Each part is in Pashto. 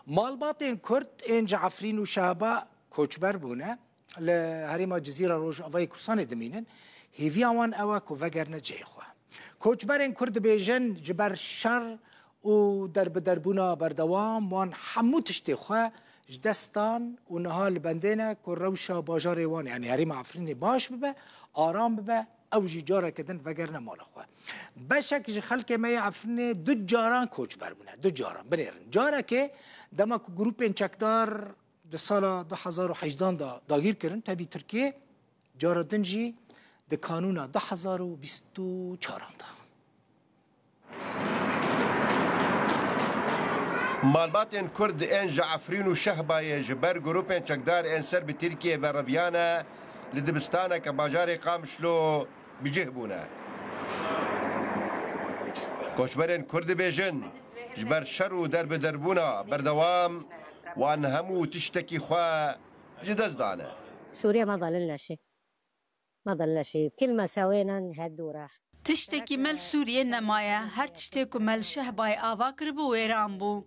مالباتين كرد إنج عفرين وشابا كوچبر بونه لهريما جزيرة روج أفاي كرسان دمينن هيفيا وان أوا كوفاجر نجيخوا كوچبرين كرد بيجن جبر شر و دربونا بردوام وان حمو تشتخوا جدستان و نهال بندنا كروشا باجار وان يعني هريما عفرين باش ببه آرام ببه او جی جاره کدن وگرنه مال خو بشک جی خلک ما عفرین دو جاران کوچبر بونه دو جاران بنیرن جاره که دما گروپین چکدار د سال 2018 داگیر کردن تبی ترکیه جاره دنجی د قانون 2024 دا مالباتین کرد انج عفرین و شهبای جبر گروپین چکدار انسر به ترکیه و رویانه لدبستانه که باجار قامشلو بجه بونه کوچبرین کرد بیجن جبر شر و درب دربونا بردوام وان همو تشتكي خوا جدز دانه سوريا ما ضل لنا شيء ما ضل شيء كل ما سوينا هد وراح تشتكي مال سوريا نمايا هر تشتكي مال شهباي آواكر بو ويران بو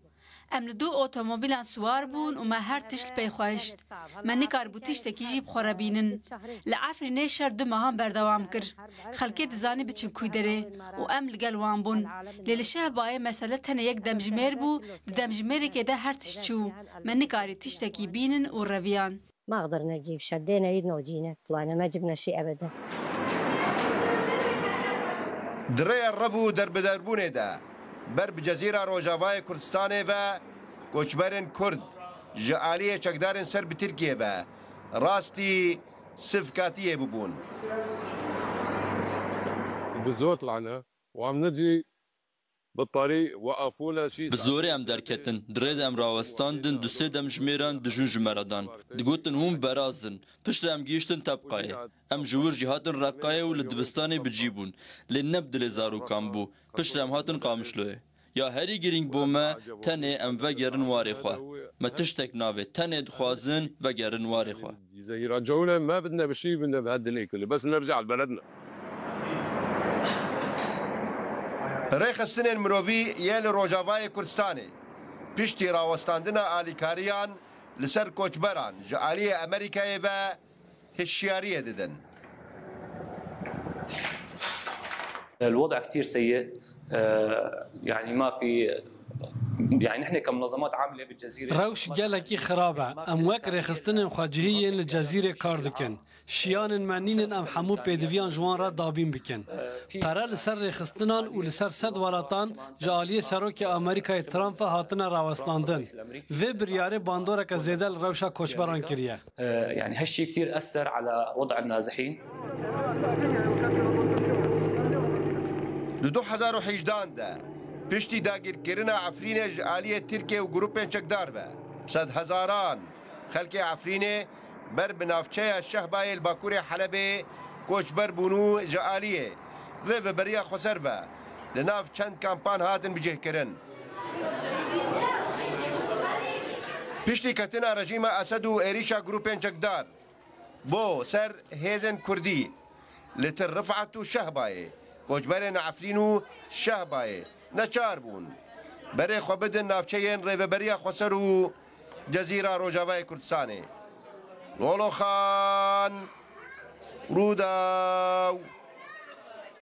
ام لدو اوتوموبیلان سوار بون و ما هر تشت پی خوشت من نکار بو تشتکی جیب خورا بینن لعفرینه شر دو ماهان بردوام کر خلکی دزانی بچن کوی داره و ام لگل وان بون لیلشه بای مسئله تنه یک دمجمیر بو دمجمیری که ده هر تشتشو من نکاری تشتکی بینن و رویان ما قدرنا نجيب شدينا ايدنا وجينا طلعنا ما جبنا شيء ابدا دري الربو درب دربونه ده بر بجزيرة روجافاي كردستان و کوچبرین کرد جعالیه چکدارن سر به ترکیه و راستی صفکاتیه ببون بزور طلعنا وعم نجي بالطريق وقفونا شيء بزوري ام دركتن دريد ام راوستاندن دو سه دم جميران دجون جمردان دگوتن هم برازن پشت ام گیشتن تبقایه ام جور جهاتن رقایه و لدبستاني بجيبون لنبدل زارو کامبو پشت ام هاتن قامشلوه یا هری گرینگ بومه تنه ام وگرن واری خواه ما تشتک ناوه تنه دخوازن وگرن واری خواه إذا يرجعونا ما بدنا بشيء بدنا بهالدنيا كله بس نرجع لبلدنا ريخ السنة المروفي يال روجافاي كردستاني بيشتي راوستاندنا آليكاريان لسر كوچبران جعالية أمريكا و هشيارية ددن الوضع كتير سيء يعني ما في يعني نحن كمنظمات عامله بالجزيره روش جالكي خرابه ام وك رخصتن خواجهيه للجزيره كاردكن شيان معنين ام حمو بيدفيان جوان را دابين بكن قرار لسر رخصتنان ولسر صد ولاتان جاليه سروك امريكا ترامپ هاتنا راوستاندن و برياره باندورا كزيده روشا كوچبران كريه يعني هالشيء كثير اثر على وضع النازحين لدو 2018 ده پشتی داگیر کرنا عفرین جعالیه ترکیه و گروپین چکدار به صد هزاران خلق عفرینه بر بنافچه شهبای الباکور حلبه کوچبر بونو جعالیه و بریا خسر و لناف چند کامپان هاتن بجه کرن پشتی کتنا رژیم اسد و ایریشا گروپین چکدار بو سر هیزن کردی لتر رفعتو شهبایه کوچبرین عفرینو شهبایه نچار بون برای خوابدن نافچهین ریوبریا خسر و جزیره روجاوای کردستانه لولو خان روداو